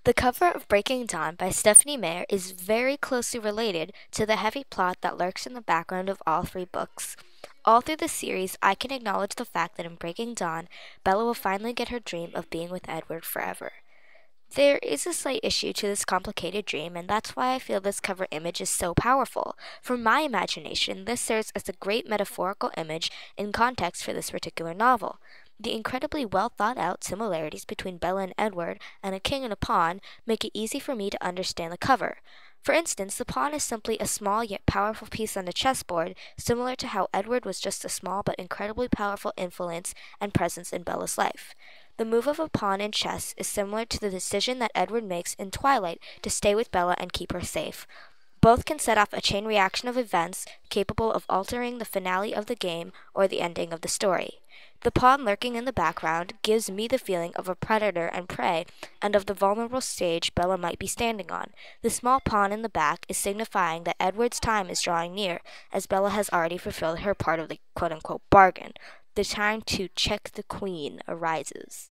The cover of Breaking Dawn by Stephanie Meyer is very closely related to the heavy plot that lurks in the background of all three books. All through the series, I can acknowledge the fact that in Breaking Dawn, Bella will finally get her dream of being with Edward forever. There is a slight issue to this complicated dream, and that's why I feel this cover image is so powerful. For my imagination, this serves as a great metaphorical image in context for this particular novel. The incredibly well thought out similarities between Bella and Edward and a king and a pawn make it easy for me to understand the cover. For instance, the pawn is simply a small yet powerful piece on the chessboard, similar to how Edward was just a small but incredibly powerful influence and presence in Bella's life. The move of a pawn in chess is similar to the decision that Edward makes in Twilight to stay with Bella and keep her safe. Both can set off a chain reaction of events capable of altering the finale of the game or the ending of the story. The pawn lurking in the background gives me the feeling of a predator and prey and of the vulnerable stage Bella might be standing on. The small pawn in the back is signifying that Edward's time is drawing near, as Bella has already fulfilled her part of the quote-unquote bargain. The time to check the queen arises.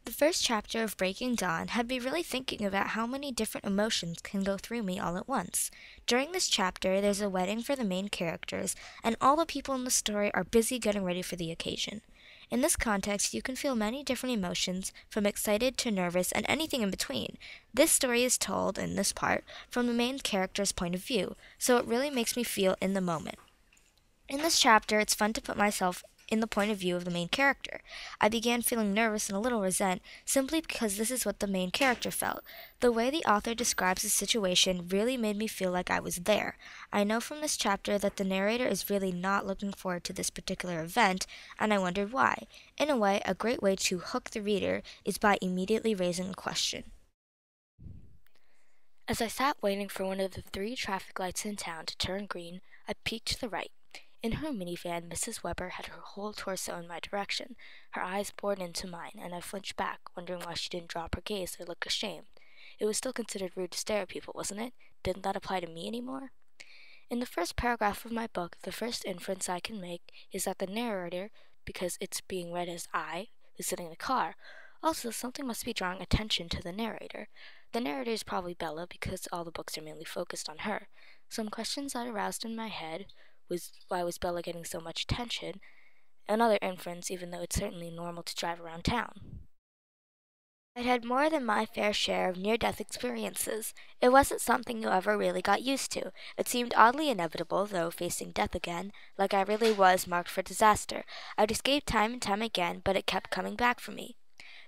The first chapter of Breaking Dawn had me really thinking about how many different emotions can go through me all at once. During this chapter, there's a wedding for the main characters, and all the people in the story are busy getting ready for the occasion. In this context, you can feel many different emotions, from excited to nervous and anything in between. This story is told, in this part, from the main character's point of view, so it really makes me feel in the moment. In this chapter, it's fun to put myself in the point of view of the main character. I began feeling nervous and a little resent simply because this is what the main character felt. The way the author describes the situation really made me feel like I was there. I know from this chapter that the narrator is really not looking forward to this particular event, and I wondered why. In a way, a great way to hook the reader is by immediately raising a question. As I sat waiting for one of the 3 traffic lights in town to turn green, I peeked to the right. In her minivan, Mrs. Weber had her whole torso in my direction. Her eyes bored into mine, and I flinched back, wondering why she didn't drop her gaze or look ashamed. It was still considered rude to stare at people, wasn't it? Didn't that apply to me anymore? In the first paragraph of my book, the first inference I can make is that the narrator, because it's being read as I, is sitting in a car. Also, something must be drawing attention to the narrator. The narrator is probably Bella, because all the books are mainly focused on her. Some questions that aroused in my head was why was Bella getting so much attention? Another inference, even though it's certainly normal to drive around town. I'd had more than my fair share of near-death experiences. It wasn't something you ever really got used to. It seemed oddly inevitable, though, facing death again, like I really was marked for disaster. I'd escaped time and time again, but it kept coming back for me.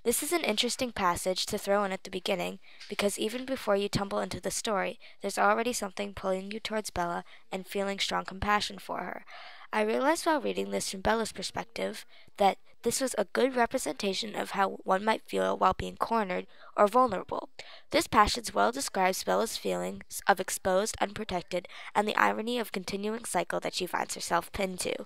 This is an interesting passage to throw in at the beginning, because even before you tumble into the story, there's already something pulling you towards Bella and feeling strong compassion for her. I realized while reading this from Bella's perspective that this was a good representation of how one might feel while being cornered or vulnerable. This passage well describes Bella's feelings of exposed, unprotected, and the irony of continuing cycle that she finds herself pinned to.